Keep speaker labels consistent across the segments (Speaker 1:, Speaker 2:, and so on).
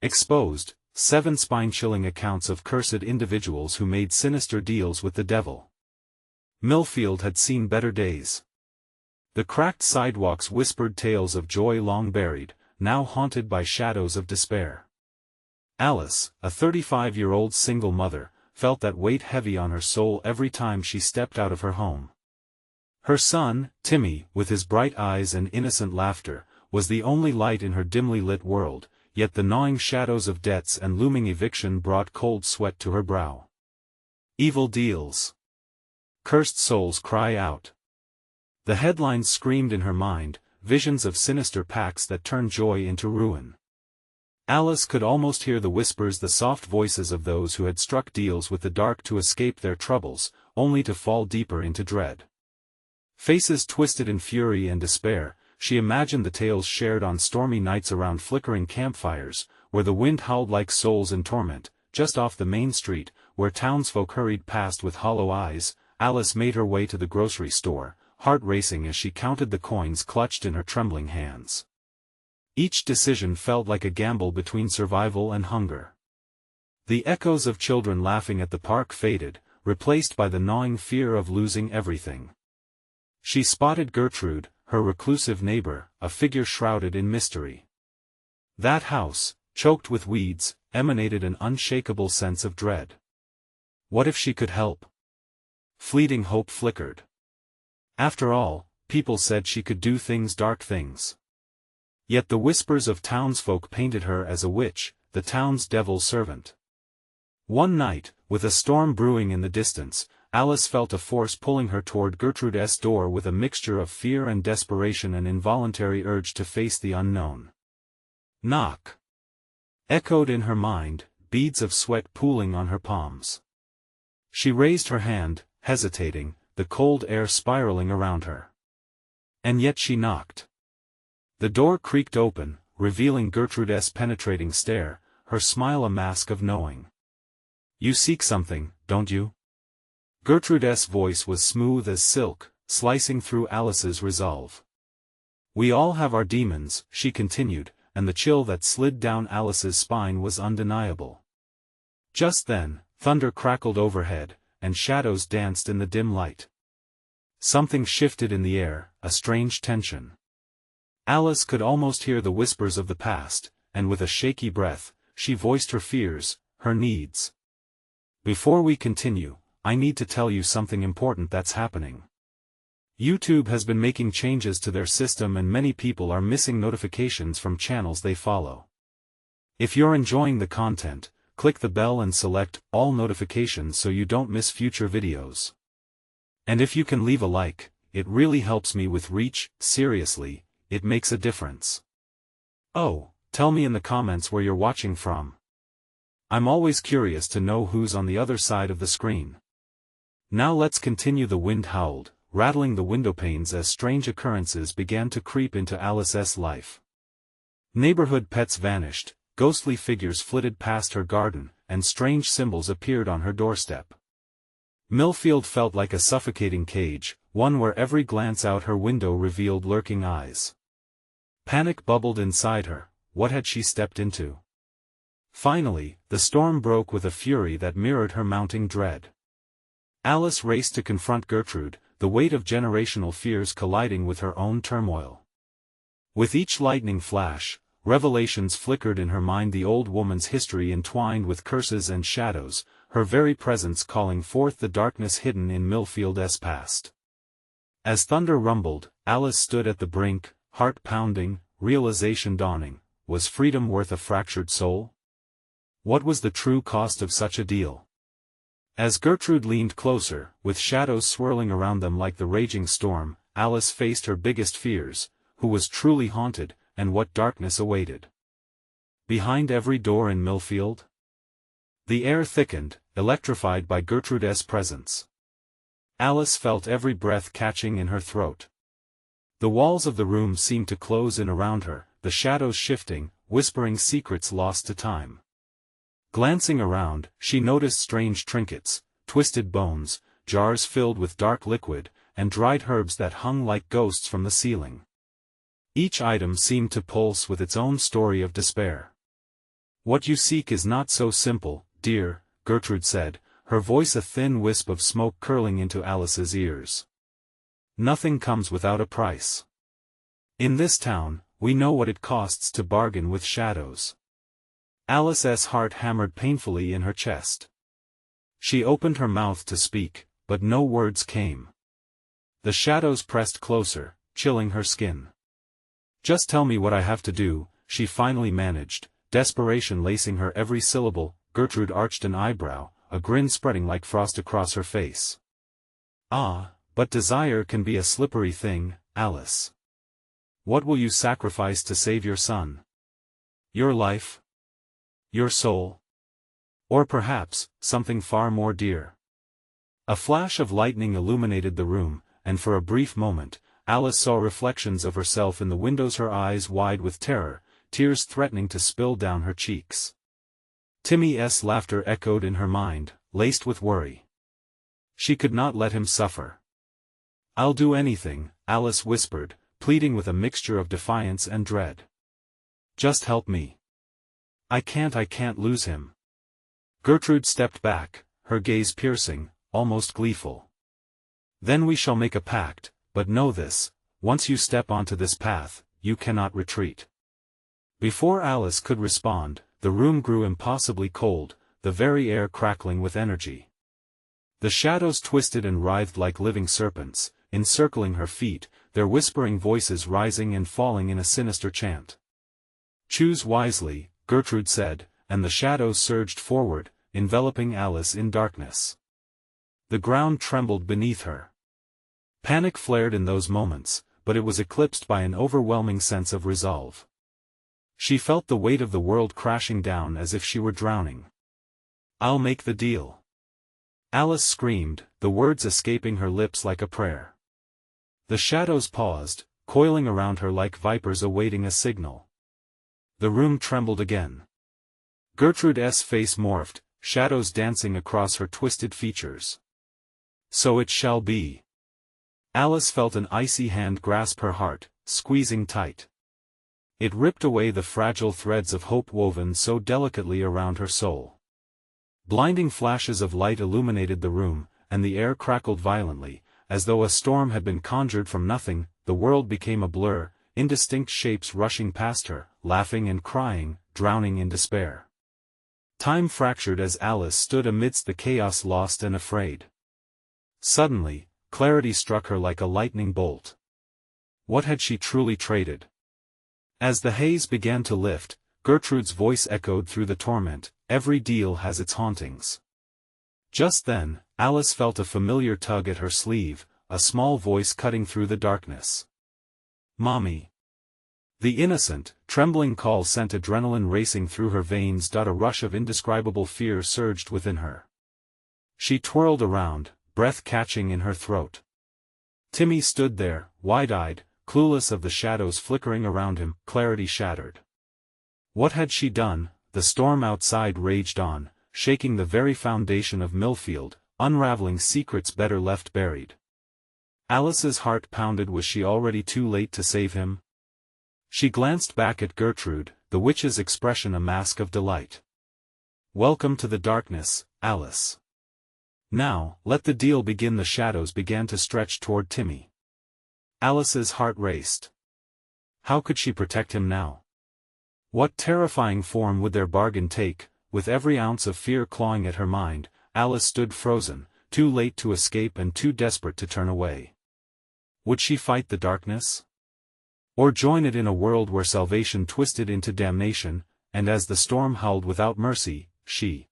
Speaker 1: Exposed, 7 spine-chilling accounts of cursed individuals who made sinister deals with the devil. Millfield had seen better days. The cracked sidewalks whispered tales of joy long buried, now haunted by shadows of despair. Alice, a 35-year-old single mother, felt that weight heavy on her soul every time she stepped out of her home. Her son, Timmy, with his bright eyes and innocent laughter, was the only light in her dimly lit world, yet the gnawing shadows of debts and looming eviction brought cold sweat to her brow. Evil deals. Cursed souls cry out. The headlines screamed in her mind, visions of sinister pacts that turn joy into ruin. Alice could almost hear the whispers, the soft voices of those who had struck deals with the dark to escape their troubles, only to fall deeper into dread. Faces twisted in fury and despair, she imagined the tales shared on stormy nights around flickering campfires, where the wind howled like souls in torment. Just off the main street, where townsfolk hurried past with hollow eyes, Alice made her way to the grocery store, heart racing as she counted the coins clutched in her trembling hands. Each decision felt like a gamble between survival and hunger. The echoes of children laughing at the park faded, replaced by the gnawing fear of losing everything. She spotted Gertrude, her reclusive neighbor, a figure shrouded in mystery. That house, choked with weeds, emanated an unshakable sense of dread. What if she could help? Fleeting hope flickered. After all, people said she could do things, dark things. Yet the whispers of townsfolk painted her as a witch, the town's devil servant. One night, with a storm brewing in the distance, Alice felt a force pulling her toward Gertrude's door with a mixture of fear and desperation, an involuntary urge to face the unknown. Knock. Echoed in her mind, beads of sweat pooling on her palms. She raised her hand, hesitating, the cold air spiraling around her. And yet she knocked. The door creaked open, revealing Gertrude's penetrating stare, her smile a mask of knowing. "You seek something, don't you?" Gertrude's voice was smooth as silk, slicing through Alice's resolve. "We all have our demons," she continued, and the chill that slid down Alice's spine was undeniable. Just then, thunder crackled overhead, and shadows danced in the dim light. Something shifted in the air, a strange tension. Alice could almost hear the whispers of the past, and with a shaky breath, she voiced her fears, her needs. "Before we continue, I need to tell you something important that's happening. YouTube has been making changes to their system and many people are missing notifications from channels they follow. If you're enjoying the content, click the bell and select all notifications so you don't miss future videos. And if you can leave a like, it really helps me with reach. Seriously, it makes a difference. Oh, tell me in the comments where you're watching from. I'm always curious to know who's on the other side of the screen. Now let's continue. The wind howled, rattling the windowpanes as strange occurrences began to creep into Alice's life. Neighborhood pets vanished, ghostly figures flitted past her garden, and strange symbols appeared on her doorstep. Millfield felt like a suffocating cage, one where every glance out her window revealed lurking eyes. Panic bubbled inside her. What had she stepped into? Finally, the storm broke with a fury that mirrored her mounting dread. Alice raced to confront Gertrude, the weight of generational fears colliding with her own turmoil. With each lightning flash, revelations flickered in her mind, the old woman's history entwined with curses and shadows, her very presence calling forth the darkness hidden in Millfield's past. As thunder rumbled, Alice stood at the brink, heart pounding, realization dawning. Was freedom worth a fractured soul? What was the true cost of such a deal? As Gertrude leaned closer, with shadows swirling around them like the raging storm, Alice faced her biggest fears: who was truly haunted, and what darkness awaited. Behind every door in Millfield? The air thickened, electrified by Gertrude's presence. Alice felt every breath catching in her throat. The walls of the room seemed to close in around her, the shadows shifting, whispering secrets lost to time. Glancing around, she noticed strange trinkets, twisted bones, jars filled with dark liquid, and dried herbs that hung like ghosts from the ceiling. Each item seemed to pulse with its own story of despair. What you seek is not so simple, dear, Gertrude said, her voice a thin wisp of smoke curling into Alice's ears. Nothing comes without a price. In this town, we know what it costs to bargain with shadows. Alice's heart hammered painfully in her chest. She opened her mouth to speak, but no words came. The shadows pressed closer, chilling her skin. Just tell me what I have to do, she finally managed, desperation lacing her every syllable. Gertrude arched an eyebrow, a grin spreading like frost across her face. Ah, but desire can be a slippery thing, Alice. What will you sacrifice to save your son? Your life? Your soul? Or perhaps, something far more dear? A flash of lightning illuminated the room, and for a brief moment, Alice saw reflections of herself in the windows, her eyes wide with terror, tears threatening to spill down her cheeks. Timmy's laughter echoed in her mind, laced with worry. She could not let him suffer. I'll do anything, Alice whispered, pleading with a mixture of defiance and dread. Just help me. I can't lose him. Gertrude stepped back, her gaze piercing, almost gleeful. Then we shall make a pact, but know this, once you step onto this path, you cannot retreat. Before Alice could respond, the room grew impossibly cold, the very air crackling with energy. The shadows twisted and writhed like living serpents, encircling her feet, their whispering voices rising and falling in a sinister chant. Choose wisely, Gertrude said, and the shadows surged forward, enveloping Alice in darkness. The ground trembled beneath her. Panic flared in those moments, but it was eclipsed by an overwhelming sense of resolve. She felt the weight of the world crashing down as if she were drowning. I'll make the deal. Alice screamed, the words escaping her lips like a prayer. The shadows paused, coiling around her like vipers awaiting a signal. The room trembled again. Gertrude's face morphed, shadows dancing across her twisted features. So it shall be. Alice felt an icy hand grasp her heart, squeezing tight. It ripped away the fragile threads of hope woven so delicately around her soul. Blinding flashes of light illuminated the room, and the air crackled violently, as though a storm had been conjured from nothing. The world became a blur, indistinct shapes rushing past her, laughing and crying, drowning in despair. Time fractured as Alice stood amidst the chaos, lost and afraid. Suddenly, clarity struck her like a lightning bolt. What had she truly traded? As the haze began to lift, Gertrude's voice echoed through the torment, every deal has its hauntings. Just then, Alice felt a familiar tug at her sleeve, a small voice cutting through the darkness. Mommy. The innocent, trembling call sent adrenaline racing through her veins. A rush of indescribable fear surged within her. She twirled around, breath catching in her throat. Timmy stood there, wide-eyed, clueless of the shadows flickering around him, clarity shattered. What had she done? The storm outside raged on, shaking the very foundation of Millfield, unraveling secrets better left buried. Alice's heart pounded. Was she already too late to save him? She glanced back at Gertrude, the witch's expression a mask of delight. Welcome to the darkness, Alice. Now, let the deal begin. The shadows began to stretch toward Timmy. Alice's heart raced. How could she protect him now? What terrifying form would their bargain take? With every ounce of fear clawing at her mind, Alice stood frozen, too late to escape and too desperate to turn away. Would she fight the darkness? Or join it in a world where salvation twisted into damnation, and as the storm howled without mercy, she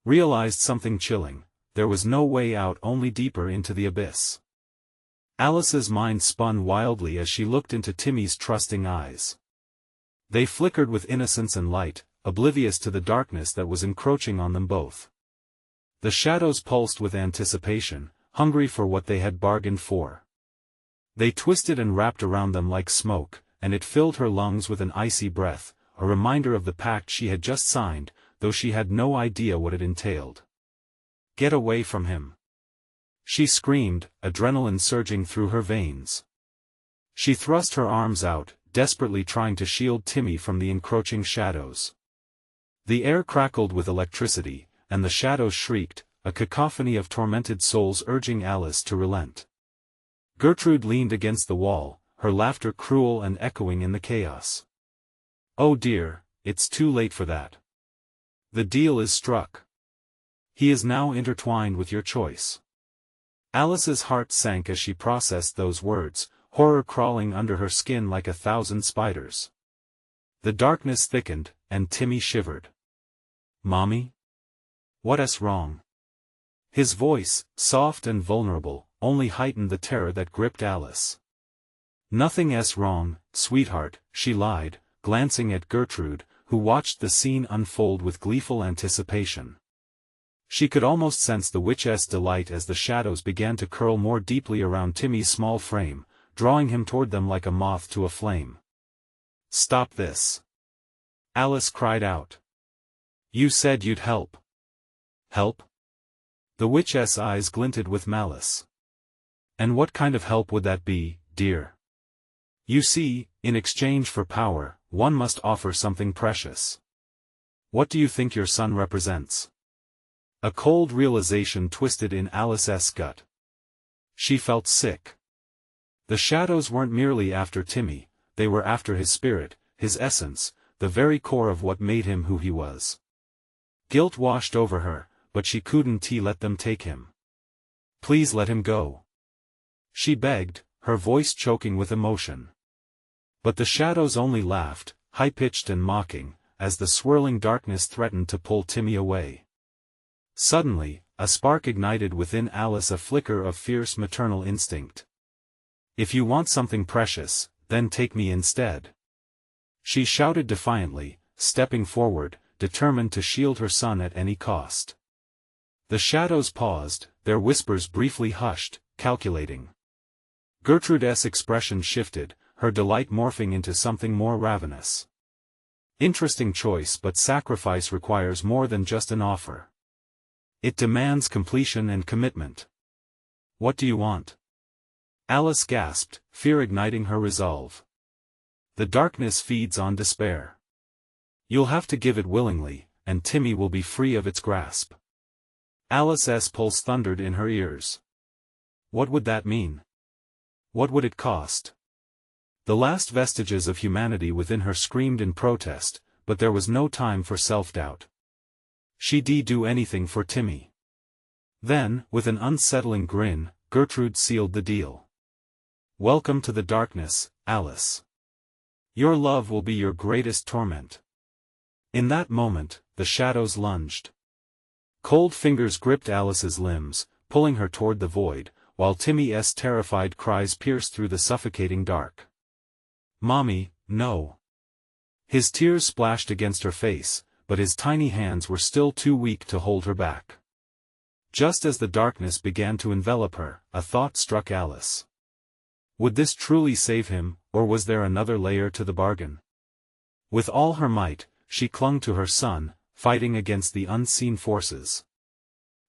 Speaker 1: realized something chilling: there was no way out, only deeper into the abyss. Alice's mind spun wildly as she looked into Timmy's trusting eyes. They flickered with innocence and light, oblivious to the darkness that was encroaching on them both. The shadows pulsed with anticipation, hungry for what they had bargained for. They twisted and wrapped around them like smoke, and it filled her lungs with an icy breath, a reminder of the pact she had just signed, though she had no idea what it entailed. Get away from him! She screamed, adrenaline surging through her veins. She thrust her arms out, desperately trying to shield Timmy from the encroaching shadows. The air crackled with electricity, and the shadows shrieked, a cacophony of tormented souls urging Alice to relent. Gertrude leaned against the wall, her laughter cruel and echoing in the chaos. "Oh dear, it's too late for that. The deal is struck. He is now intertwined with your choice." Alice's heart sank as she processed those words, horror crawling under her skin like 1,000 spiders. The darkness thickened, and Timmy shivered. "Mommy? What's wrong?" His voice, soft and vulnerable, only heightened the terror that gripped Alice. "Nothing's wrong, sweetheart," she lied, glancing at Gertrude, who watched the scene unfold with gleeful anticipation. She could almost sense the witch's delight as the shadows began to curl more deeply around Timmy's small frame, drawing him toward them like a moth to a flame. "Stop this!" Alice cried out. "You said you'd help." "Help?" The witch's eyes glinted with malice. "And what kind of help would that be, dear? You see, in exchange for power, one must offer something precious. What do you think your son represents?" A cold realization twisted in Alice's gut. She felt sick. The shadows weren't merely after Timmy, they were after his spirit, his essence, the very core of what made him who he was. Guilt washed over her, but she couldn't let them take him. "Please let him go," she begged, her voice choking with emotion. But the shadows only laughed, high-pitched and mocking, as the swirling darkness threatened to pull Timmy away. Suddenly, a spark ignited within Alice, a flicker of fierce maternal instinct. "If you want something precious, then take me instead," she shouted defiantly, stepping forward, determined to shield her son at any cost. The shadows paused, their whispers briefly hushed, calculating. Gertrude's expression shifted, her delight morphing into something more ravenous. "Interesting choice, but sacrifice requires more than just an offer. It demands completion and commitment. What do you want?" Alice gasped, fear igniting her resolve. "The darkness feeds on despair. You'll have to give it willingly, and Timmy will be free of its grasp." Alice's pulse thundered in her ears. What would that mean? What would it cost? The last vestiges of humanity within her screamed in protest, but there was no time for self-doubt. She'd do anything for Timmy. Then, with an unsettling grin, Gertrude sealed the deal. "Welcome to the darkness, Alice. Your love will be your greatest torment." In that moment, the shadows lunged. Cold fingers gripped Alice's limbs, pulling her toward the void, while Timmy's terrified cries pierced through the suffocating dark. "Mommy, no." His tears splashed against her face, but his tiny hands were still too weak to hold her back. Just as the darkness began to envelop her, a thought struck Alice. Would this truly save him, or was there another layer to the bargain? With all her might, she clung to her son, fighting against the unseen forces.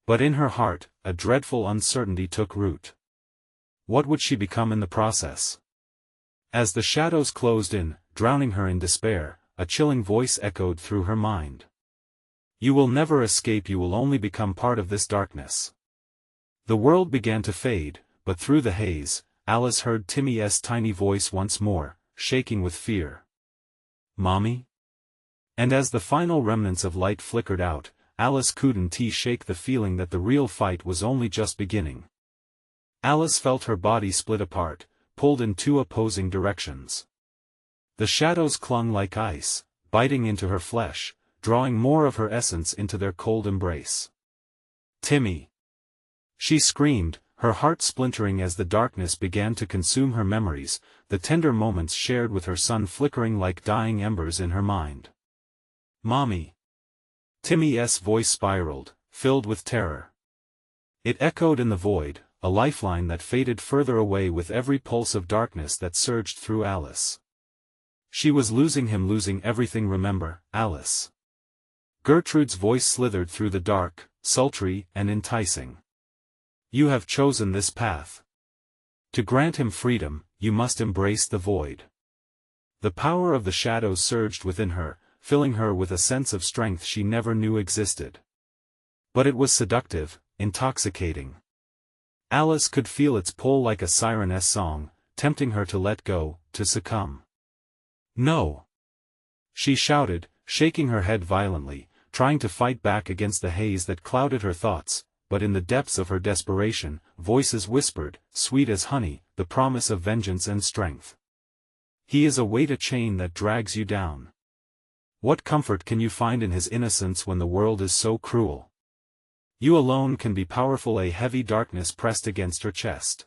Speaker 1: But in her heart, a dreadful uncertainty took root. What would she become in the process? As the shadows closed in, drowning her in despair, a chilling voice echoed through her mind. "You will never escape, you will only become part of this darkness." The world began to fade, but through the haze, Alice heard Timmy's tiny voice once more, shaking with fear. "Mommy?" And as the final remnants of light flickered out, Alice couldn't shake the feeling that the real fight was only just beginning. Alice felt her body split apart, pulled in two opposing directions. The shadows clung like ice, biting into her flesh, drawing more of her essence into their cold embrace. "Timmy!" She screamed, her heart splintering as the darkness began to consume her memories, the tender moments shared with her son flickering like dying embers in her mind. "Mommy!" Timmy's voice spiraled, filled with terror. It echoed in the void, a lifeline that faded further away with every pulse of darkness that surged through Alice. She was losing him, losing everything. "Remember, Alice." Gertrude's voice slithered through the dark, sultry and enticing. "You have chosen this path. To grant him freedom, you must embrace the void." The power of the shadows surged within her, filling her with a sense of strength she never knew existed. But it was seductive, intoxicating. Alice could feel its pull like a siren's song, tempting her to let go, to succumb. "No!" she shouted, shaking her head violently, trying to fight back against the haze that clouded her thoughts, but in the depths of her desperation, voices whispered, sweet as honey, the promise of vengeance and strength. "He is a weight, a chain that drags you down. What comfort can you find in his innocence when the world is so cruel? You alone can be powerful." A heavy darkness pressed against her chest.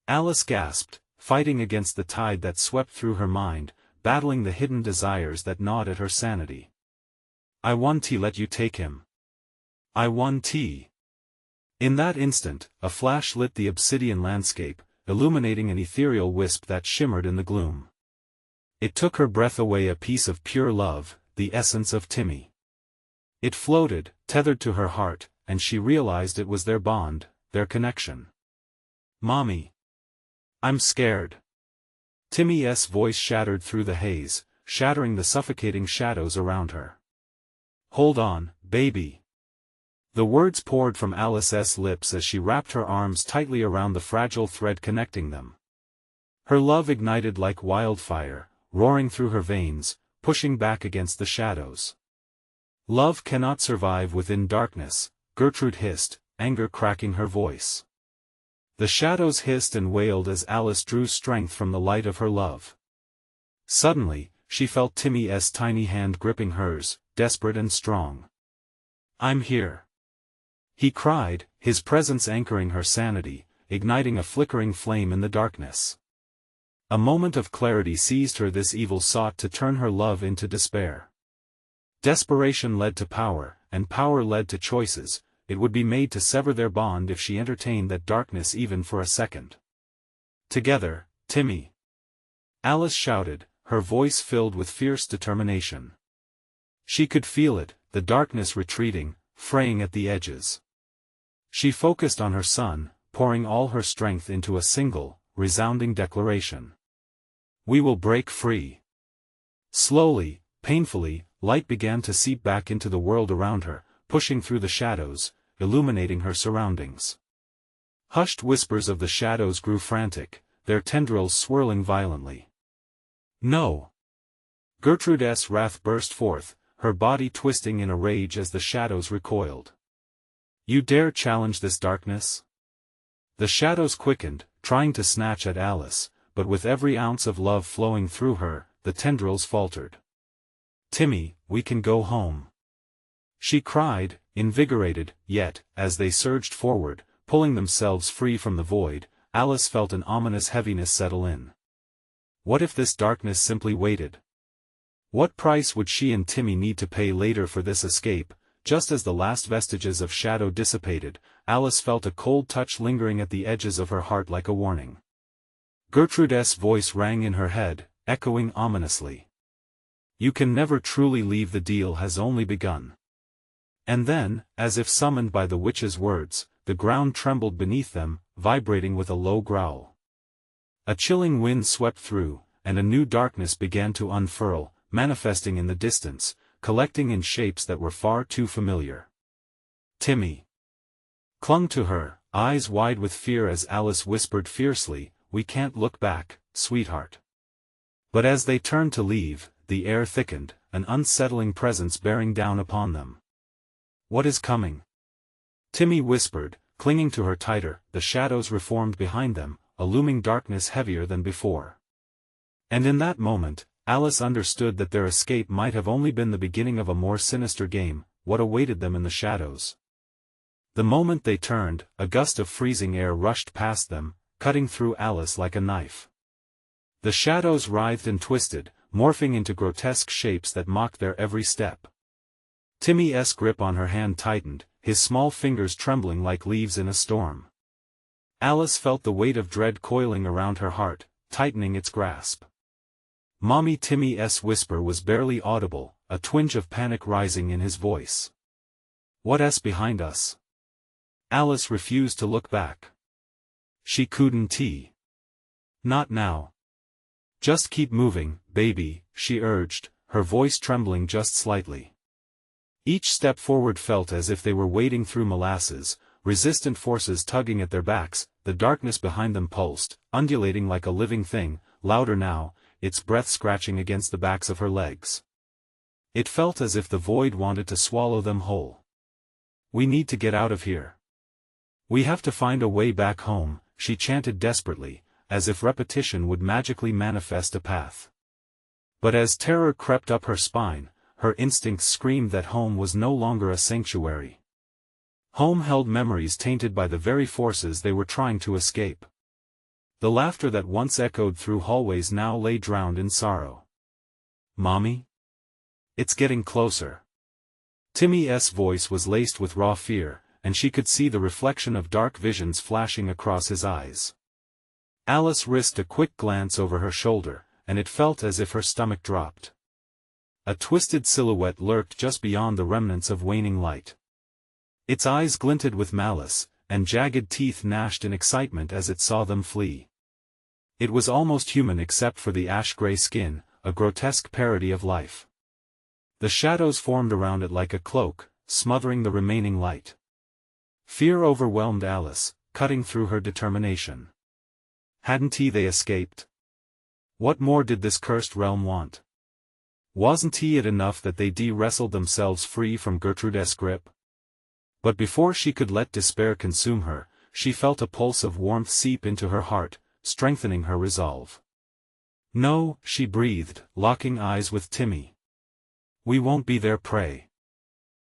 Speaker 1: Alice gasped, fighting against the tide that swept through her mind, battling the hidden desires that gnawed at her sanity. "I want to let you take him. I want to." In that instant, a flash lit the obsidian landscape, illuminating an ethereal wisp that shimmered in the gloom. It took her breath away, a piece of pure love, the essence of Timmy. It floated, tethered to her heart, and she realized it was their bond, their connection. "Mommy. I'm scared." Timmy's voice shattered through the haze, shattering the suffocating shadows around her. "Hold on, baby." The words poured from Alice's lips as she wrapped her arms tightly around the fragile thread connecting them. Her love ignited like wildfire, roaring through her veins, pushing back against the shadows. "Love cannot survive within darkness," Gertrude hissed, anger cracking her voice. The shadows hissed and wailed as Alice drew strength from the light of her love. Suddenly, she felt Timmy's tiny hand gripping hers, desperate and strong. "I'm here," he cried, his presence anchoring her sanity, igniting a flickering flame in the darkness. A moment of clarity seized her. This evil sought to turn her love into despair. Desperation led to power, and power led to choices. It would be made to sever their bond if she entertained that darkness even for a second. "Together, Timmy!" Alice shouted, her voice filled with fierce determination. She could feel it, the darkness retreating, fraying at the edges. She focused on her son, pouring all her strength into a single, resounding declaration. "We will break free." Slowly, painfully, light began to seep back into the world around her, pushing through the shadows, illuminating her surroundings. Hushed whispers of the shadows grew frantic, their tendrils swirling violently. "No!" Gertrude's wrath burst forth, her body twisting in a rage as the shadows recoiled. "You dare challenge this darkness?" The shadows quickened, trying to snatch at Alice, but with every ounce of love flowing through her, the tendrils faltered. "Timmy, we can go home," she cried, invigorated, yet, as they surged forward, pulling themselves free from the void, Alice felt an ominous heaviness settle in. What if this darkness simply waited? What price would she and Timmy need to pay later for this escape? Just as the last vestiges of shadow dissipated, Alice felt a cold touch lingering at the edges of her heart like a warning. Gertrude's voice rang in her head, echoing ominously. "You can never truly leave, the deal has only begun." And then, as if summoned by the witch's words, the ground trembled beneath them, vibrating with a low growl. A chilling wind swept through, and a new darkness began to unfurl, manifesting in the distance, collecting in shapes that were far too familiar. Timmy clung to her, eyes wide with fear as Alice whispered fiercely, "We can't look back, sweetheart." But as they turned to leave, the air thickened, an unsettling presence bearing down upon them. "What is coming?" Timmy whispered, clinging to her tighter. The shadows reformed behind them, a looming darkness heavier than before. And in that moment, Alice understood that their escape might have only been the beginning of a more sinister game, what awaited them in the shadows. The moment they turned, a gust of freezing air rushed past them, cutting through Alice like a knife. The shadows writhed and twisted, morphing into grotesque shapes that mocked their every step. Timmy's grip on her hand tightened, his small fingers trembling like leaves in a storm. Alice felt the weight of dread coiling around her heart, tightening its grasp. "Mommy!" Timmy's whisper was barely audible, a twinge of panic rising in his voice. "What's behind us?" Alice refused to look back. She couldn't. "Not now. Just keep moving, baby," she urged, her voice trembling just slightly. Each step forward felt as if they were wading through molasses, resistant forces tugging at their backs. The darkness behind them pulsed, undulating like a living thing, louder now, its breath scratching against the backs of her legs. It felt as if the void wanted to swallow them whole. "We need to get out of here. We have to find a way back home," she chanted desperately, as if repetition would magically manifest a path. But as terror crept up her spine, her instincts screamed that home was no longer a sanctuary. Home held memories tainted by the very forces they were trying to escape. The laughter that once echoed through hallways now lay drowned in sorrow. "Mommy? It's getting closer." Timmy's voice was laced with raw fear, and she could see the reflection of dark visions flashing across his eyes. Alice risked a quick glance over her shoulder, and it felt as if her stomach dropped. A twisted silhouette lurked just beyond the remnants of waning light. Its eyes glinted with malice, and jagged teeth gnashed in excitement as it saw them flee. It was almost human except for the ash-gray skin, a grotesque parody of life. The shadows formed around it like a cloak, smothering the remaining light. Fear overwhelmed Alice, cutting through her determination. Hadn't they escaped? What more did this cursed realm want? Wasn't it enough that they wrestled themselves free from Gertrude's grip? But before she could let despair consume her, she felt a pulse of warmth seep into her heart, strengthening her resolve. "No," she breathed, locking eyes with Timmy. "We won't be their prey."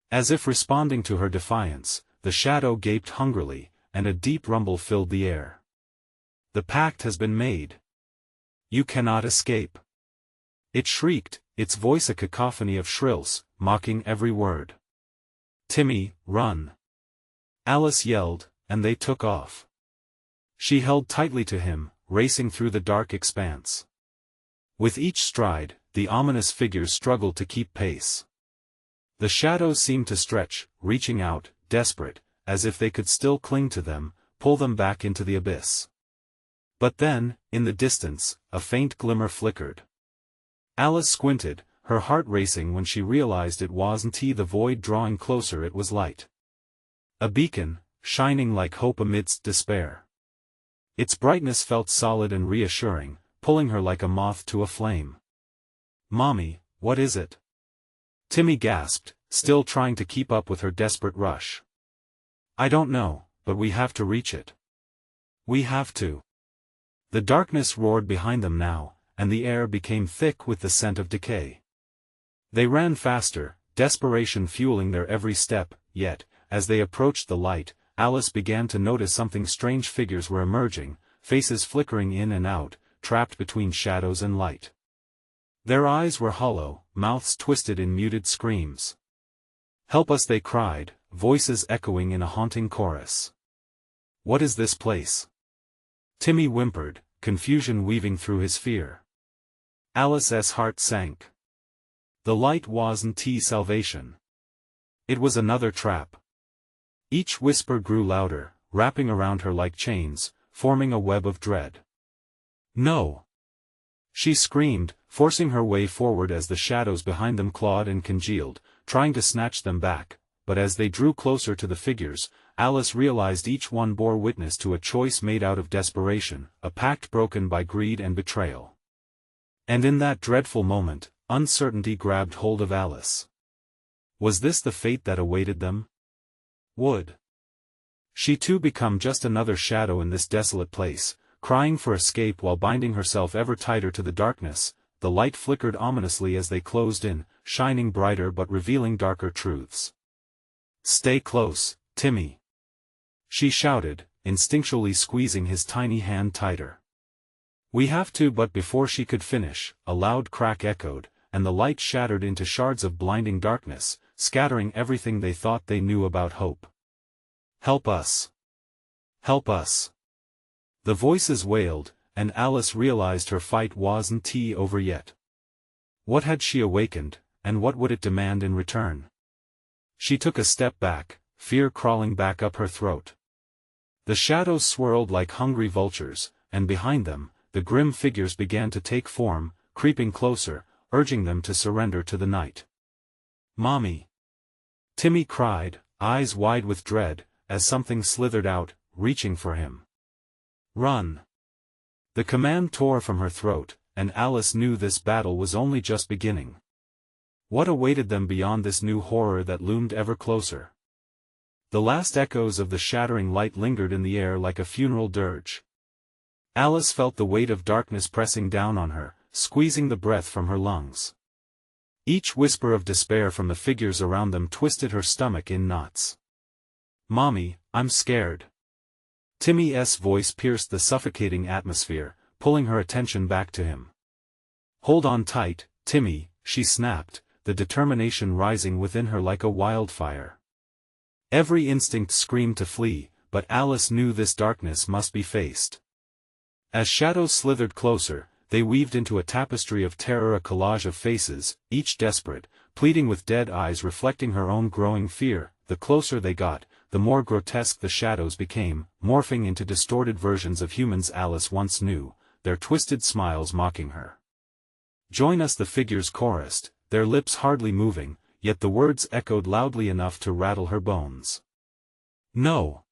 Speaker 1: As if responding to her defiance, the shadow gaped hungrily, and a deep rumble filled the air. "The pact has been made. You cannot escape." It shrieked, its voice a cacophony of shrills, mocking every word. "Timmy, run!" Alice yelled, and they took off. She held tightly to him, racing through the dark expanse. With each stride, the ominous figures struggled to keep pace. The shadows seemed to stretch, reaching out, desperate, as if they could still cling to them, pull them back into the abyss. But then, in the distance, a faint glimmer flickered. Alice squinted, her heart racing when she realized it wasn't the void drawing closer, it was light. A beacon, shining like hope amidst despair. Its brightness felt solid and reassuring, pulling her like a moth to a flame. "Mommy, what is it?" Timmy gasped, still trying to keep up with her desperate rush. "I don't know, but we have to reach it. We have to." The darkness roared behind them now, and the air became thick with the scent of decay. They ran faster, desperation fueling their every step, yet, as they approached the light, Alice began to notice something strange. Figures were emerging, faces flickering in and out, trapped between shadows and light. Their eyes were hollow, mouths twisted in muted screams. "Help us," they cried, voices echoing in a haunting chorus. "What is this place?" Timmy whimpered, confusion weaving through his fear. Alice's heart sank. The light wasn't salvation. It was another trap. Each whisper grew louder, wrapping around her like chains, forming a web of dread. "No!" she screamed, forcing her way forward as the shadows behind them clawed and congealed, trying to snatch them back, but as they drew closer to the figures, Alice realized each one bore witness to a choice made out of desperation, a pact broken by greed and betrayal. And in that dreadful moment, uncertainty grabbed hold of Alice. Was this the fate that awaited them? Would she too become just another shadow in this desolate place, crying for escape while binding herself ever tighter to the darkness? The light flickered ominously as they closed in, shining brighter but revealing darker truths. "Stay close, Timmy," she shouted, instinctually squeezing his tiny hand tighter. "We have to." But before she could finish, a loud crack echoed, and the light shattered into shards of blinding darkness, scattering everything they thought they knew about hope. "Help us! Help us!" The voices wailed, and Alice realized her fight wasn't over yet. What had she awakened, and what would it demand in return? She took a step back, fear crawling back up her throat. The shadows swirled like hungry vultures, and behind them, the grim figures began to take form, creeping closer, urging them to surrender to the night. "Mommy!" Timmy cried, eyes wide with dread, as something slithered out, reaching for him. "Run!" The command tore from her throat, and Alice knew this battle was only just beginning. What awaited them beyond this new horror that loomed ever closer? The last echoes of the shattering light lingered in the air like a funeral dirge. Alice felt the weight of darkness pressing down on her, squeezing the breath from her lungs. Each whisper of despair from the figures around them twisted her stomach in knots. "Mommy, I'm scared." Timmy's voice pierced the suffocating atmosphere, pulling her attention back to him. "Hold on tight, Timmy," she snapped, the determination rising within her like a wildfire. Every instinct screamed to flee, but Alice knew this darkness must be faced. As shadows slithered closer, they weaved into a tapestry of terror, a collage of faces, each desperate, pleading with dead eyes reflecting her own growing fear. The closer they got, the more grotesque the shadows became, morphing into distorted versions of humans Alice once knew, their twisted smiles mocking her. "Join us," the figures chorused, their lips hardly moving, yet the words echoed loudly enough to rattle her bones. "No!"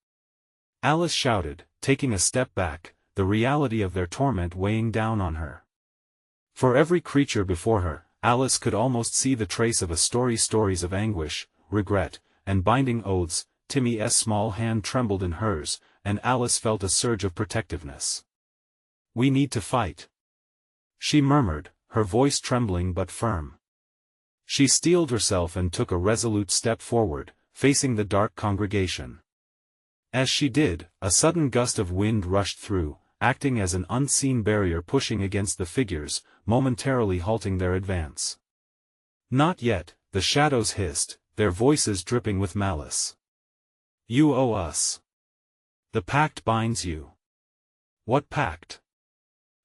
Speaker 1: Alice shouted, taking a step back, the reality of their torment weighing down on her. For every creature before her, Alice could almost see the trace of a stories of anguish, regret, and binding oaths. Timmy's small hand trembled in hers, and Alice felt a surge of protectiveness. "We need to fight," she murmured, her voice trembling but firm. She steeled herself and took a resolute step forward, facing the dark congregation. As she did, a sudden gust of wind rushed through, acting as an unseen barrier pushing against the figures, momentarily halting their advance. "Not yet," the shadows hissed, their voices dripping with malice. "You owe us. The pact binds you." "What pact?"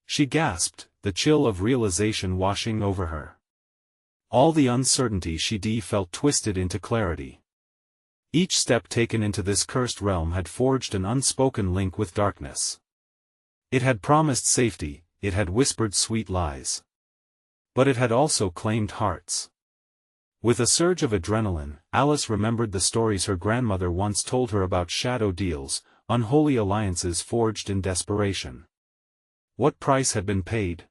Speaker 1: she gasped, the chill of realization washing over her. All the uncertainty she felt twisted into clarity. Each step taken into this cursed realm had forged an unspoken link with darkness. It had promised safety, it had whispered sweet lies. But it had also claimed hearts. With a surge of adrenaline, Alice remembered the stories her grandmother once told her about shadow deals, unholy alliances forged in desperation. What price had been paid?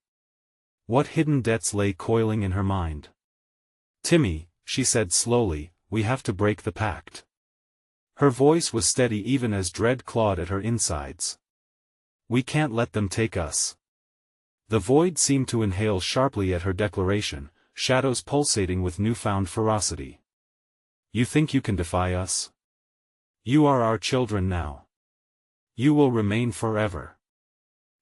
Speaker 1: What hidden debts lay coiling in her mind? "Timmy," she said slowly, "we have to break the pact." Her voice was steady even as dread clawed at her insides. "We can't let them take us." The void seemed to inhale sharply at her declaration, shadows pulsating with newfound ferocity. "You think you can defy us? You are our children now. You will remain forever."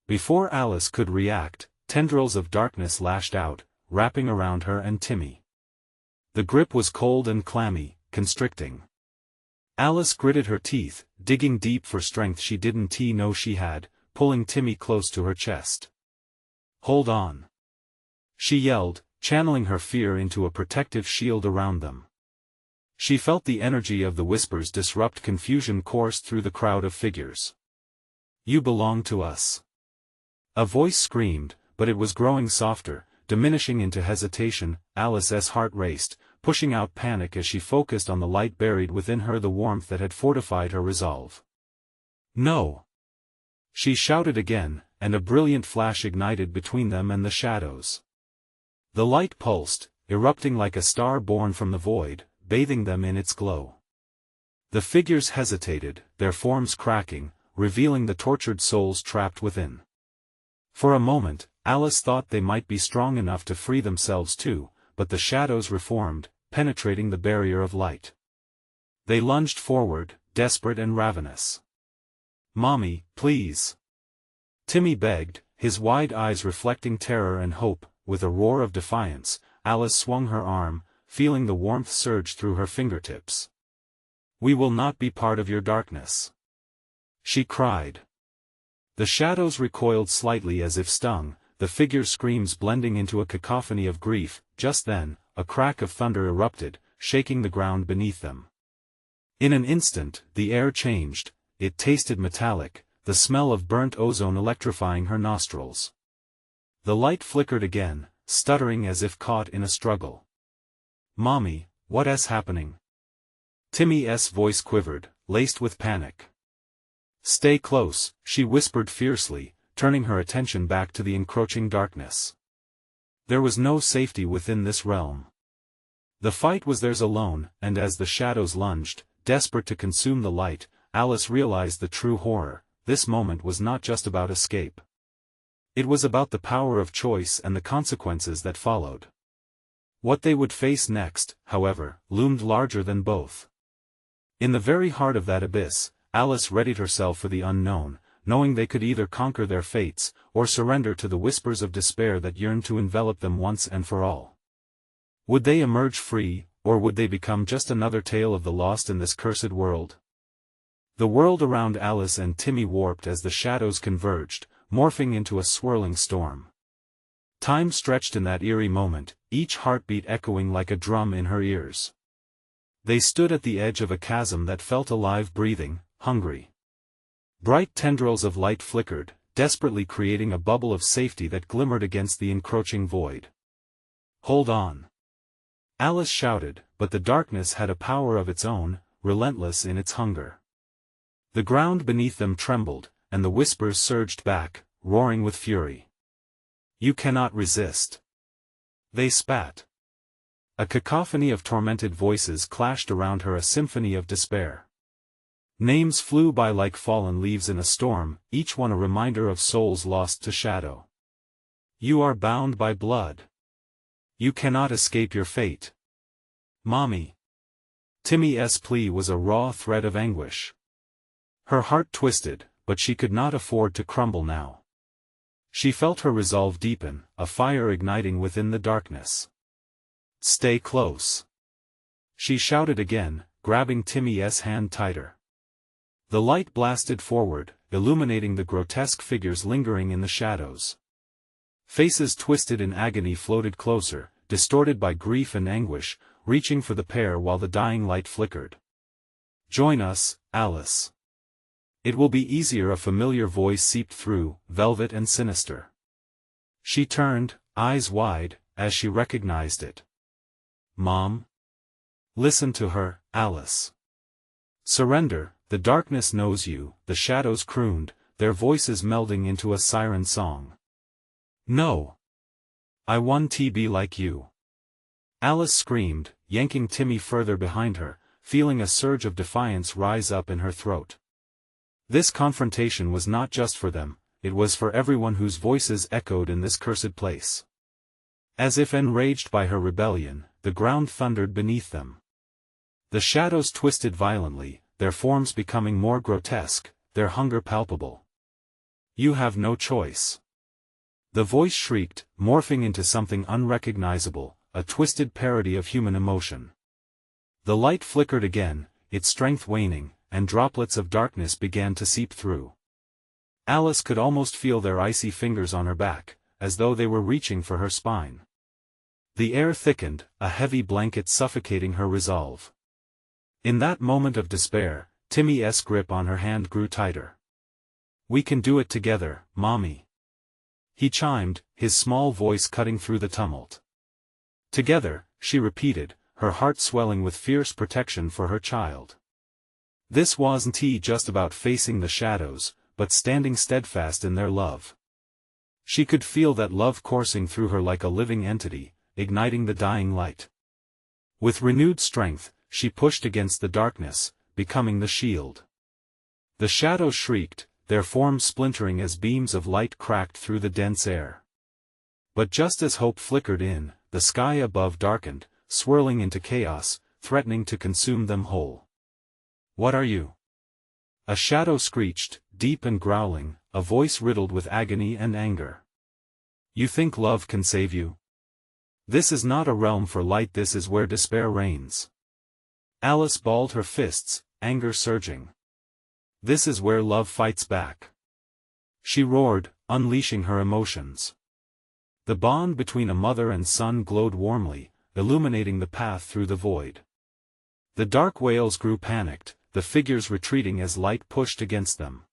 Speaker 1: Before Alice could react, tendrils of darkness lashed out, wrapping around her and Timmy. The grip was cold and clammy, constricting. Alice gritted her teeth, digging deep for strength she didn't know she had, pulling Timmy close to her chest. "Hold on!" she yelled, channeling her fear into a protective shield around them. She felt the energy of the whispers disrupt confusion course through the crowd of figures. "You belong to us!" A voice screamed, but it was growing softer, diminishing into hesitation. Alice's heart raced, pushing out panic as she focused on the light buried within her, the warmth that had fortified her resolve. "No!" she shouted again, and a brilliant flash ignited between them and the shadows. The light pulsed, erupting like a star born from the void, bathing them in its glow. The figures hesitated, their forms cracking, revealing the tortured souls trapped within. For a moment, Alice thought they might be strong enough to free themselves too, but the shadows reformed, penetrating the barrier of light. They lunged forward, desperate and ravenous. "Mommy, please!" Timmy begged, his wide eyes reflecting terror and hope. With a roar of defiance, Alice swung her arm, feeling the warmth surge through her fingertips. "We will not be part of your darkness," she cried. The shadows recoiled slightly as if stung, the figures' screams blending into a cacophony of grief. Just then, a crack of thunder erupted, shaking the ground beneath them. In an instant, the air changed, it tasted metallic, the smell of burnt ozone electrifying her nostrils. The light flickered again, stuttering as if caught in a struggle. "Mommy, what is happening?" Timmy's voice quivered, laced with panic. "Stay close," she whispered fiercely, turning her attention back to the encroaching darkness. There was no safety within this realm. The fight was theirs alone, and as the shadows lunged, desperate to consume the light, Alice realized the true horror. This moment was not just about escape. It was about the power of choice and the consequences that followed. What they would face next, however, loomed larger than both. In the very heart of that abyss, Alice readied herself for the unknown, knowing they could either conquer their fates, or surrender to the whispers of despair that yearned to envelop them once and for all. Would they emerge free, or would they become just another tale of the lost in this cursed world? The world around Alice and Timmy warped as the shadows converged, morphing into a swirling storm. Time stretched in that eerie moment, each heartbeat echoing like a drum in her ears. They stood at the edge of a chasm that felt alive, breathing, hungry. Bright tendrils of light flickered, desperately creating a bubble of safety that glimmered against the encroaching void. "Hold on!" Alice shouted, but the darkness had a power of its own, relentless in its hunger. The ground beneath them trembled, and the whispers surged back, roaring with fury. "You cannot resist." They spat. A cacophony of tormented voices clashed around her, a symphony of despair. Names flew by like fallen leaves in a storm, each one a reminder of souls lost to shadow. "You are bound by blood. You cannot escape your fate." "Mommy." Timmy's plea was a raw thread of anguish. Her heart twisted, but she could not afford to crumble now. She felt her resolve deepen, a fire igniting within the darkness. "Stay close," she shouted again, grabbing Timmy's hand tighter. The light blasted forward, illuminating the grotesque figures lingering in the shadows. Faces twisted in agony floated closer, distorted by grief and anguish, reaching for the pair while the dying light flickered. "Join us, Alice. It will be easier," a familiar voice seeped through, velvet and sinister. She turned, eyes wide, as she recognized it. "Mom? Listen to her, Alice. Surrender, the darkness knows you," the shadows crooned, their voices melding into a siren song. "No. I want to be like you." Alice screamed, yanking Timmy further behind her, feeling a surge of defiance rise up in her throat. This confrontation was not just for them, it was for everyone whose voices echoed in this cursed place. As if enraged by her rebellion, the ground thundered beneath them. The shadows twisted violently, their forms becoming more grotesque, their hunger palpable. "You have no choice." The voice shrieked, morphing into something unrecognizable, a twisted parody of human emotion. The light flickered again, its strength waning, and droplets of darkness began to seep through. Alice could almost feel their icy fingers on her back, as though they were reaching for her spine. The air thickened, a heavy blanket suffocating her resolve. In that moment of despair, Timmy's grip on her hand grew tighter. "We can do it together, Mommy," he chimed, his small voice cutting through the tumult. "Together," she repeated, her heart swelling with fierce protection for her child. This wasn't just about facing the shadows, but standing steadfast in their love. She could feel that love coursing through her like a living entity, igniting the dying light. With renewed strength, she pushed against the darkness, becoming the shield. The shadows shrieked, their forms splintering as beams of light cracked through the dense air. But just as hope flickered in, the sky above darkened, swirling into chaos, threatening to consume them whole. "What are you?" A shadow screeched, deep and growling, a voice riddled with agony and anger. "You think love can save you? This is not a realm for light, this is where despair reigns." Alice balled her fists, anger surging. "This is where love fights back." She roared, unleashing her emotions. The bond between a mother and son glowed warmly, illuminating the path through the void. The dark wails grew panicked, the figures retreating as light pushed against them.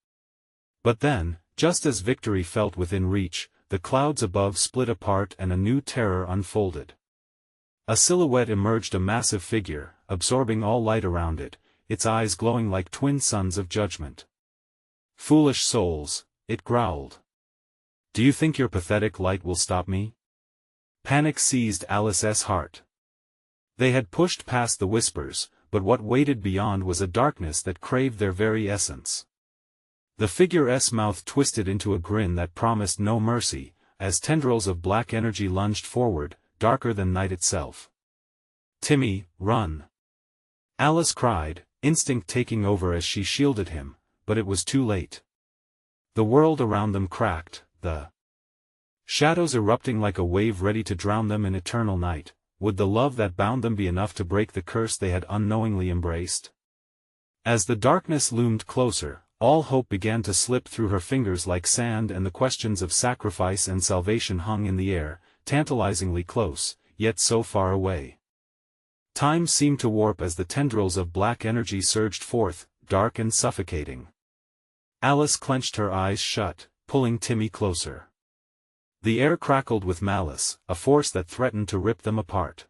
Speaker 1: But then, just as victory felt within reach, the clouds above split apart and a new terror unfolded. A silhouette emerged, a massive figure, absorbing all light around it, its eyes glowing like twin suns of judgment. "Foolish souls," it growled. "Do you think your pathetic light will stop me?" Panic seized Alice's heart. They had pushed past the whispers, but what waited beyond was a darkness that craved their very essence. The figure's mouth twisted into a grin that promised no mercy, as tendrils of black energy lunged forward, darker than night itself. "Timmy, run!" Alice cried, instinct taking over as she shielded him, but it was too late. The world around them cracked, the shadows erupting like a wave ready to drown them in eternal night. Would the love that bound them be enough to break the curse they had unknowingly embraced? As the darkness loomed closer, all hope began to slip through her fingers like sand, and the questions of sacrifice and salvation hung in the air, tantalizingly close, yet so far away. Time seemed to warp as the tendrils of black energy surged forth, dark and suffocating. Alice clenched her eyes shut, pulling Timmy closer. The air crackled with malice, a force that threatened to rip them apart.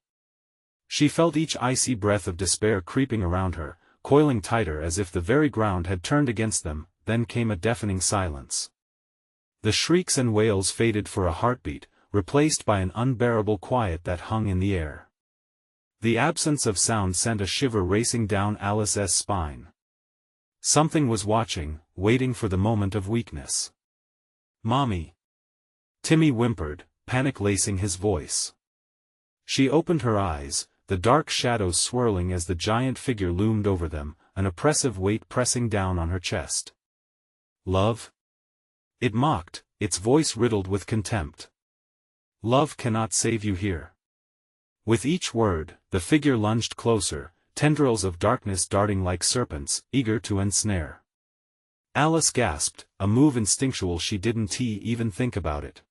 Speaker 1: She felt each icy breath of despair creeping around her, coiling tighter as if the very ground had turned against them. Then came a deafening silence. The shrieks and wails faded for a heartbeat, replaced by an unbearable quiet that hung in the air. The absence of sound sent a shiver racing down Alice's spine. Something was watching, waiting for the moment of weakness. "Mommy!" Timmy whimpered, panic lacing his voice. She opened her eyes, the dark shadows swirling as the giant figure loomed over them, an oppressive weight pressing down on her chest. "Love?" It mocked, its voice riddled with contempt. "Love cannot save you here." With each word, the figure lunged closer, tendrils of darkness darting like serpents, eager to ensnare. Alice gasped, a move instinctual. She didn't even think about it.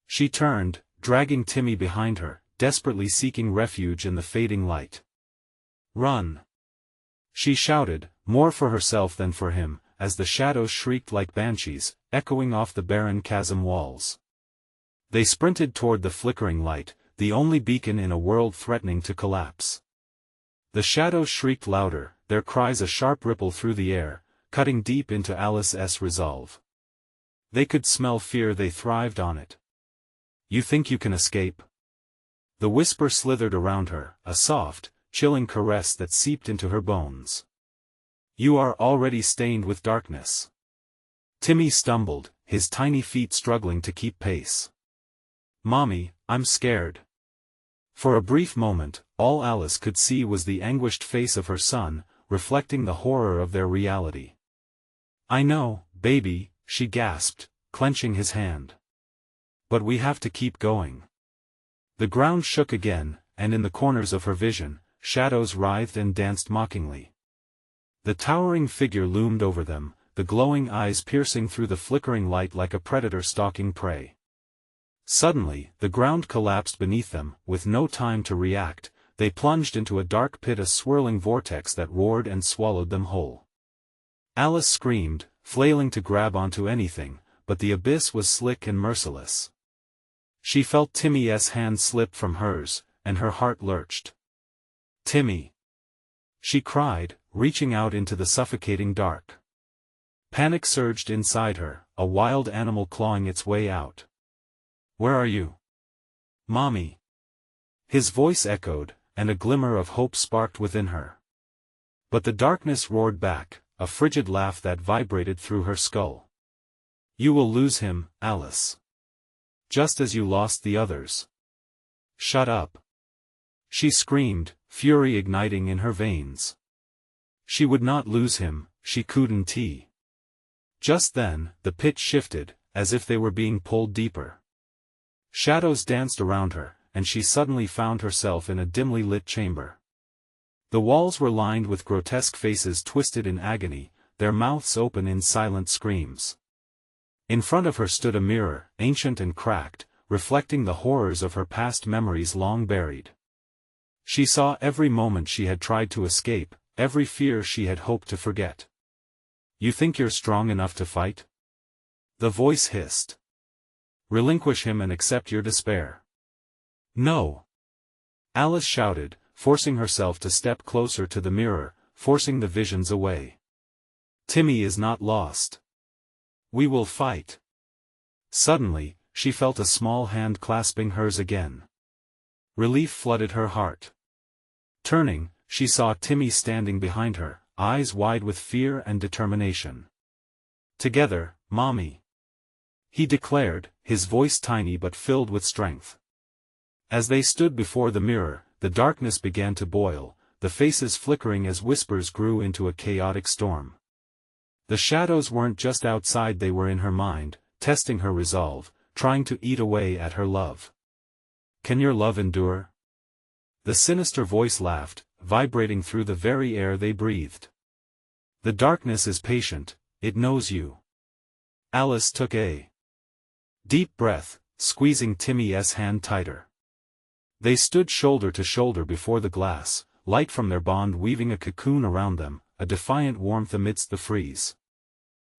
Speaker 1: She turned, dragging Timmy behind her, desperately seeking refuge in the fading light. "Run!" she shouted, more for herself than for him, as the shadows shrieked like banshees, echoing off the barren chasm walls. They sprinted toward the flickering light, the only beacon in a world threatening to collapse. The shadows shrieked louder, their cries a sharp ripple through the air, cutting deep into Alice's resolve. They could smell fear. They thrived on it. "You think you can escape?" The whisper slithered around her, a soft, chilling caress that seeped into her bones. "You are already stained with darkness." Timmy stumbled, his tiny feet struggling to keep pace. "Mommy, I'm scared." For a brief moment, all Alice could see was the anguished face of her son, reflecting the horror of their reality. "I know, baby," she gasped, clenching his hand. "But we have to keep going." The ground shook again, and in the corners of her vision, shadows writhed and danced mockingly. The towering figure loomed over them, the glowing eyes piercing through the flickering light like a predator stalking prey. Suddenly, the ground collapsed beneath them. With no time to react, they plunged into a dark pit, a swirling vortex that roared and swallowed them whole. Alice screamed, flailing to grab onto anything, but the abyss was slick and merciless. She felt Timmy's hand slip from hers, and her heart lurched. "Timmy!" she cried, reaching out into the suffocating dark. Panic surged inside her, a wild animal clawing its way out. "Where are you?" "Mommy!" His voice echoed, and a glimmer of hope sparked within her. But the darkness roared back, a frigid laugh that vibrated through her skull. "You will lose him, Alice. Just as you lost the others." "Shut up!" she screamed, fury igniting in her veins. She would not lose him, she couldn't. Just then, the pit shifted, as if they were being pulled deeper. Shadows danced around her, and she suddenly found herself in a dimly lit chamber. The walls were lined with grotesque faces twisted in agony, their mouths open in silent screams. In front of her stood a mirror, ancient and cracked, reflecting the horrors of her past memories long buried. She saw every moment she had tried to escape, every fear she had hoped to forget. "You think you're strong enough to fight?" the voice hissed. Relinquish him and accept your despair. No! Alice shouted, forcing herself to step closer to the mirror, forcing the visions away. Timmy is not lost. We will fight. Suddenly, she felt a small hand clasping hers again. Relief flooded her heart. Turning, she saw Timmy standing behind her, eyes wide with fear and determination. Together, Mommy, he declared, his voice tiny but filled with strength. As they stood before the mirror, the darkness began to boil, the faces flickering as whispers grew into a chaotic storm. The shadows weren't just outside, they were in her mind, testing her resolve, trying to eat away at her love. Can your love endure? The sinister voice laughed, vibrating through the very air they breathed. The darkness is patient, it knows you. Alice took a deep breath, squeezing Timmy's hand tighter. They stood shoulder to shoulder before the glass, light from their bond weaving a cocoon around them, a defiant warmth amidst the freeze.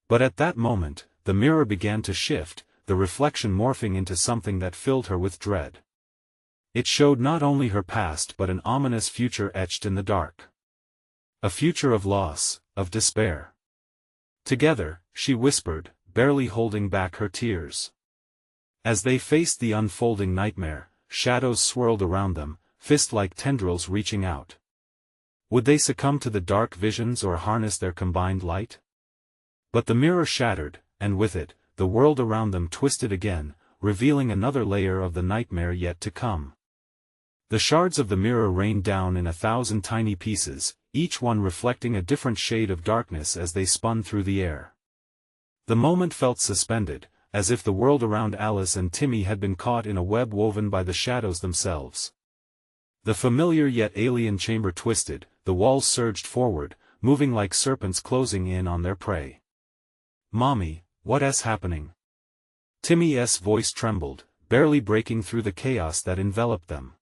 Speaker 1: But at that moment, the mirror began to shift, the reflection morphing into something that filled her with dread. It showed not only her past but an ominous future etched in the dark. A future of loss, of despair. Together, she whispered, barely holding back her tears. As they faced the unfolding nightmare, shadows swirled around them, fist-like tendrils reaching out. Would they succumb to the dark visions or harness their combined light? But the mirror shattered, and with it, the world around them twisted again, revealing another layer of the nightmare yet to come. The shards of the mirror rained down in 1,000 tiny pieces, each one reflecting a different shade of darkness as they spun through the air. The moment felt suspended, as if the world around Alice and Timmy had been caught in a web woven by the shadows themselves. The familiar yet alien chamber twisted, the walls surged forward, moving like serpents closing in on their prey. Mommy, what's happening? Timmy's voice trembled, barely breaking through the chaos that enveloped them.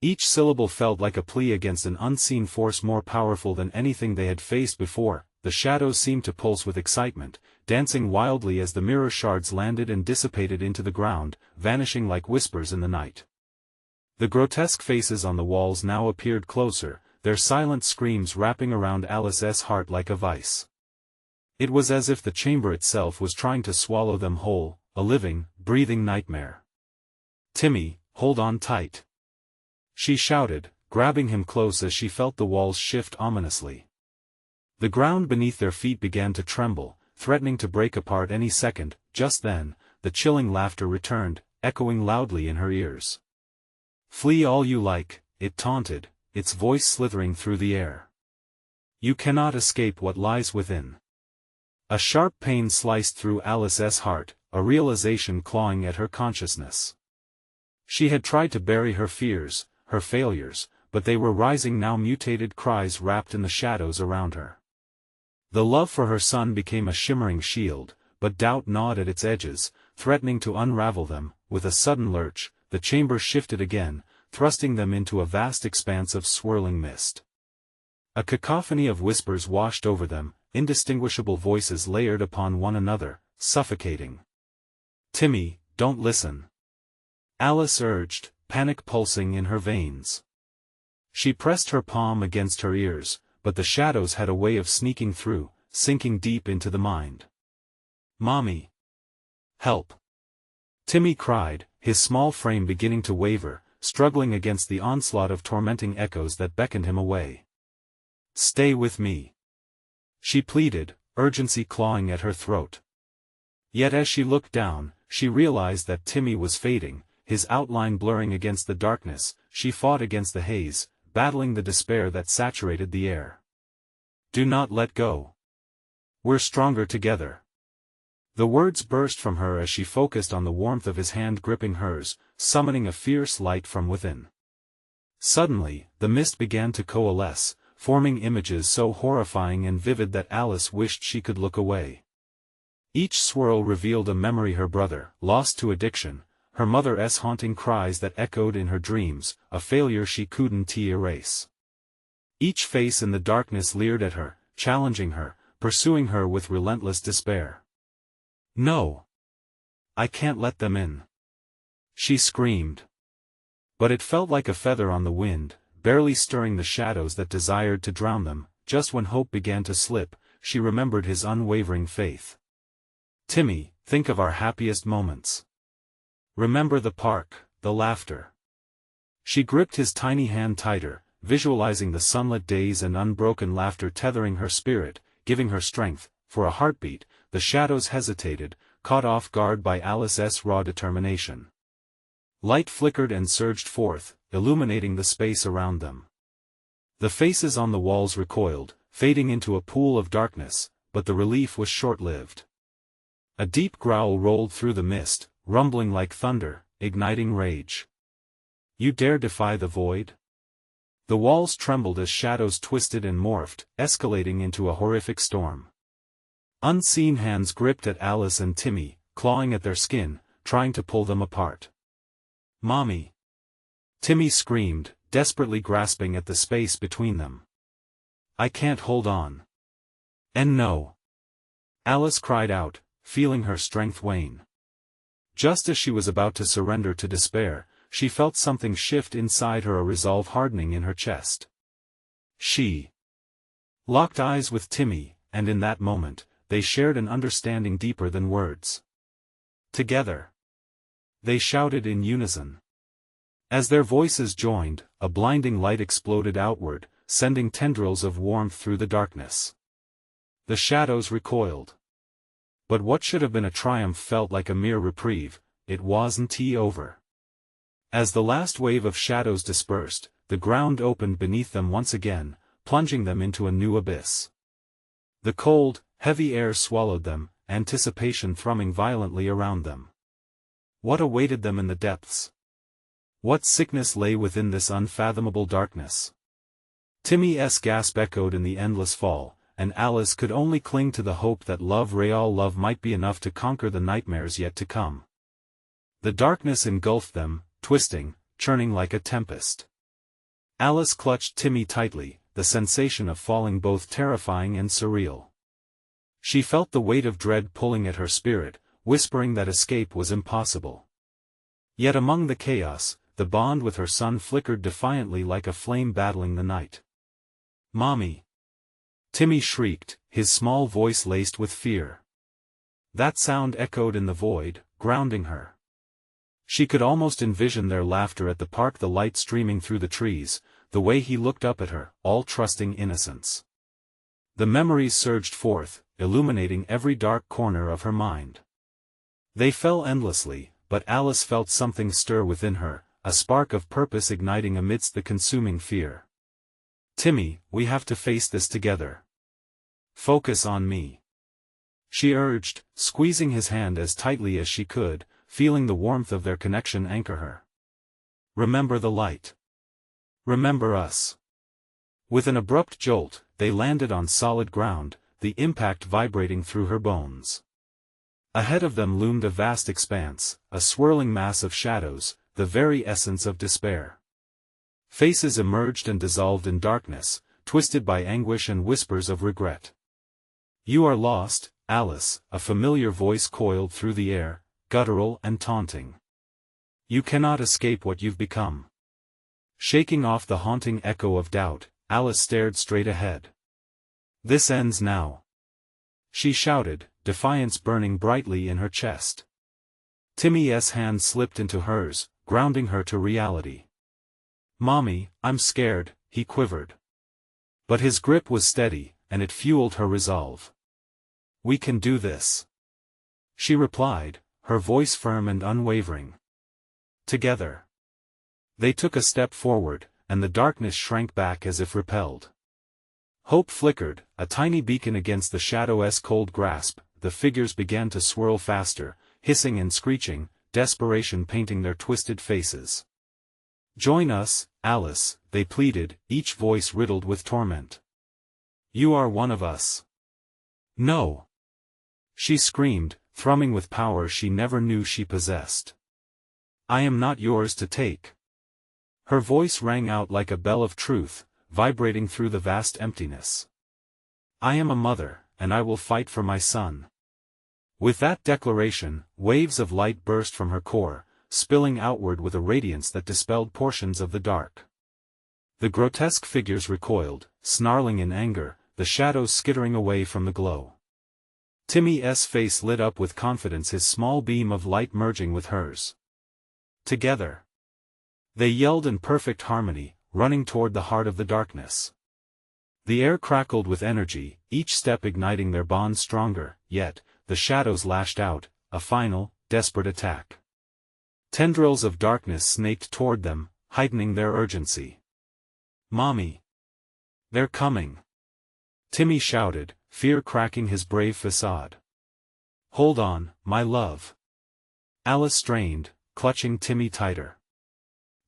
Speaker 1: Each syllable felt like a plea against an unseen force more powerful than anything they had faced before. The shadows seemed to pulse with excitement, dancing wildly as the mirror shards landed and dissipated into the ground, vanishing like whispers in the night. The grotesque faces on the walls now appeared closer, their silent screams wrapping around Alice's heart like a vice. It was as if the chamber itself was trying to swallow them whole, a living, breathing nightmare. Timmy, hold on tight. She shouted, grabbing him close as she felt the walls shift ominously. The ground beneath their feet began to tremble, threatening to break apart any second. Just then, the chilling laughter returned, echoing loudly in her ears. Flee all you like, it taunted, its voice slithering through the air. You cannot escape what lies within. A sharp pain sliced through Alice's heart, a realization clawing at her consciousness. She had tried to bury her fears, her failures, but they were rising now, mutated cries wrapped in the shadows around her. The love for her son became a shimmering shield, but doubt gnawed at its edges, threatening to unravel them. With a sudden lurch, the chamber shifted again, thrusting them into a vast expanse of swirling mist. A cacophony of whispers washed over them, indistinguishable voices layered upon one another, suffocating. Timmy, don't listen. Alice urged, panic pulsing in her veins. She pressed her palm against her ears, but the shadows had a way of sneaking through, sinking deep into the mind. Mommy! Help! Timmy cried, his small frame beginning to waver, struggling against the onslaught of tormenting echoes that beckoned him away. Stay with me. She pleaded, urgency clawing at her throat. Yet as she looked down, she realized that Timmy was fading, his outline blurring against the darkness. She fought against the haze, battling the despair that saturated the air. Do not let go. We're stronger together. The words burst from her as she focused on the warmth of his hand gripping hers, summoning a fierce light from within. Suddenly, the mist began to coalesce, forming images so horrifying and vivid that Alice wished she could look away. Each swirl revealed a memory: her brother, lost to addiction, her mother's haunting cries that echoed in her dreams, a failure she couldn't erase. Each face in the darkness leered at her, challenging her, pursuing her with relentless despair. No! I can't let them in. She screamed. But it felt like a feather on the wind, barely stirring the shadows that desired to drown them. Just when hope began to slip, she remembered his unwavering faith. Timmy, think of our happiest moments. Remember the park, the laughter. She gripped his tiny hand tighter, visualizing the sunlit days and unbroken laughter tethering her spirit, giving her strength. For a heartbeat, the shadows hesitated, caught off guard by Alice's raw determination. Light flickered and surged forth, illuminating the space around them. The faces on the walls recoiled, fading into a pool of darkness, but the relief was short-lived. A deep growl rolled through the mist, rumbling like thunder, igniting rage. You dare defy the void? The walls trembled as shadows twisted and morphed, escalating into a horrific storm. Unseen hands gripped at Alice and Timmy, clawing at their skin, trying to pull them apart. Mommy! Timmy screamed, desperately grasping at the space between them. I can't hold on. And no! Alice cried out, feeling her strength wane. Just as she was about to surrender to despair, she felt something shift inside her, a resolve hardening in her chest. She locked eyes with Timmy, and in that moment, they shared an understanding deeper than words. Together, they shouted in unison. As their voices joined, a blinding light exploded outward, sending tendrils of warmth through the darkness. The shadows recoiled. But what should have been a triumph felt like a mere reprieve. It wasn't over. As the last wave of shadows dispersed, the ground opened beneath them once again, plunging them into a new abyss. The cold, heavy air swallowed them, anticipation thrumming violently around them. What awaited them in the depths? What sickness lay within this unfathomable darkness? Timmy's gasp echoed in the endless fall, and Alice could only cling to the hope that real love might be enough to conquer the nightmares yet to come. The darkness engulfed them, twisting, churning like a tempest. Alice clutched Timmy tightly, the sensation of falling both terrifying and surreal. She felt the weight of dread pulling at her spirit, whispering that escape was impossible. Yet among the chaos, the bond with her son flickered defiantly like a flame battling the night. Mommy! Timmy shrieked, his small voice laced with fear. That sound echoed in the void, grounding her. She could almost envision their laughter at the park, the light streaming through the trees, the way he looked up at her, all trusting innocence. The memories surged forth, illuminating every dark corner of her mind. They fell endlessly, but Alice felt something stir within her, a spark of purpose igniting amidst the consuming fear. Timmy, we have to face this together. Focus on me. She urged, squeezing his hand as tightly as she could, feeling the warmth of their connection anchor her. Remember the light. Remember us. With an abrupt jolt, they landed on solid ground, the impact vibrating through her bones. Ahead of them loomed a vast expanse, a swirling mass of shadows, the very essence of despair. Faces emerged and dissolved in darkness, twisted by anguish and whispers of regret. You are lost, Alice, a familiar voice coiled through the air, guttural and taunting. You cannot escape what you've become. Shaking off the haunting echo of doubt, Alice stared straight ahead. This ends now. She shouted, defiance burning brightly in her chest. Timmy's hand slipped into hers, grounding her to reality. Mommy, I'm scared, he quivered. But his grip was steady, and it fueled her resolve. We can do this. She replied, her voice firm and unwavering. Together. They took a step forward, and the darkness shrank back as if repelled. Hope flickered, a tiny beacon against the shadow's cold grasp. The figures began to swirl faster, hissing and screeching, desperation painting their twisted faces. Join us, Alice, they pleaded, each voice riddled with torment. You are one of us. No. She screamed, thrumming with power she never knew she possessed. I am not yours to take. Her voice rang out like a bell of truth, vibrating through the vast emptiness. I am a mother, and I will fight for my son. With that declaration, waves of light burst from her core, spilling outward with a radiance that dispelled portions of the dark. The grotesque figures recoiled, snarling in anger, the shadows skittering away from the glow. Timmy's face lit up with confidence, his small beam of light merging with hers. Together, they yelled in perfect harmony, running toward the heart of the darkness. The air crackled with energy, each step igniting their bond stronger, yet, the shadows lashed out, a final, desperate attack. Tendrils of darkness snaked toward them, heightening their urgency. "Mommy! They're coming!" Timmy shouted, fear cracking his brave facade. "Hold on, my love." Alice strained, clutching Timmy tighter.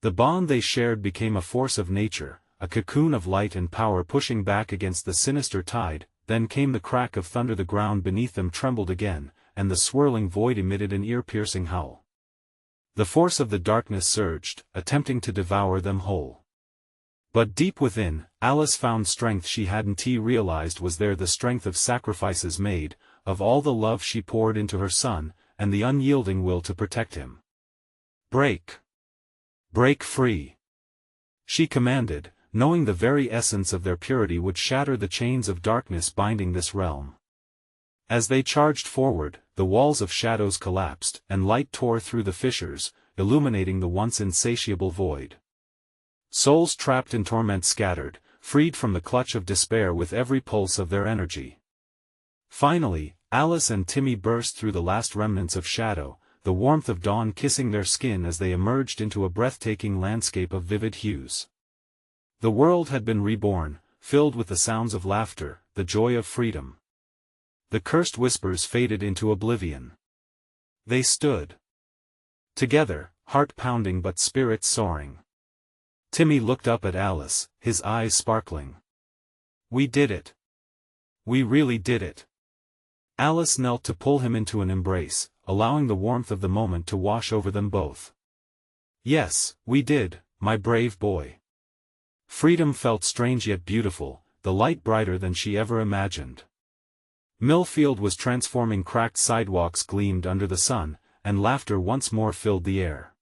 Speaker 1: The bond they shared became a force of nature, a cocoon of light and power pushing back against the sinister tide. Then came the crack of thunder, the ground beneath them trembled again, and the swirling void emitted an ear-piercing howl. The force of the darkness surged, attempting to devour them whole. But deep within, Alice found strength she hadn't realized was there, the strength of sacrifices made, of all the love she poured into her son, and the unyielding will to protect him. "Break! Break free!" she commanded, knowing the very essence of their purity would shatter the chains of darkness binding this realm. As they charged forward, the walls of shadows collapsed, and light tore through the fissures, illuminating the once insatiable void. Souls trapped in torment scattered, freed from the clutch of despair with every pulse of their energy. Finally, Alice and Timmy burst through the last remnants of shadow, the warmth of dawn kissing their skin as they emerged into a breathtaking landscape of vivid hues. The world had been reborn, filled with the sounds of laughter, the joy of freedom. The cursed whispers faded into oblivion. They stood together, heart pounding but spirits soaring. Timmy looked up at Alice, his eyes sparkling. "We did it. We really did it." Alice knelt to pull him into an embrace, allowing the warmth of the moment to wash over them both. "Yes, we did, my brave boy." Freedom felt strange yet beautiful, the light brighter than she ever imagined. Millfield was transforming, cracked sidewalks gleamed under the sun, and laughter once more filled the air.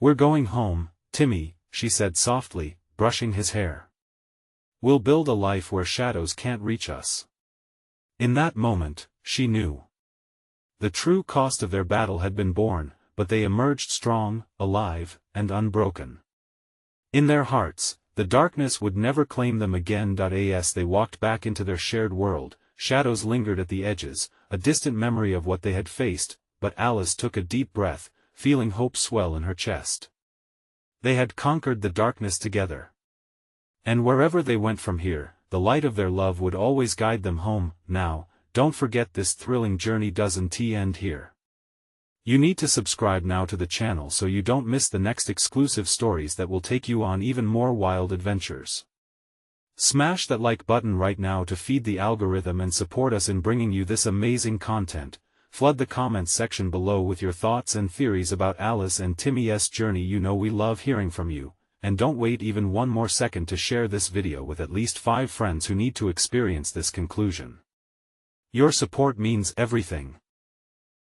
Speaker 1: "We're going home, Timmy," she said softly, brushing his hair. "We'll build a life where shadows can't reach us." In that moment, she knew. The true cost of their battle had been borne, but they emerged strong, alive, and unbroken. In their hearts, the darkness would never claim them again. As they walked back into their shared world, shadows lingered at the edges, a distant memory of what they had faced, but Alice took a deep breath, feeling hope swell in her chest. They had conquered the darkness together. And wherever they went from here, the light of their love would always guide them home. Now, don't forget, this thrilling journey doesn't end here. You need to subscribe now to the channel so you don't miss the next exclusive stories that will take you on even more wild adventures. Smash that like button right now to feed the algorithm and support us in bringing you this amazing content. Flood the comments section below with your thoughts and theories about Alice and Timmy's journey. You know we love hearing from you, and don't wait even one more second to share this video with at least 5 friends who need to experience this conclusion. Your support means everything.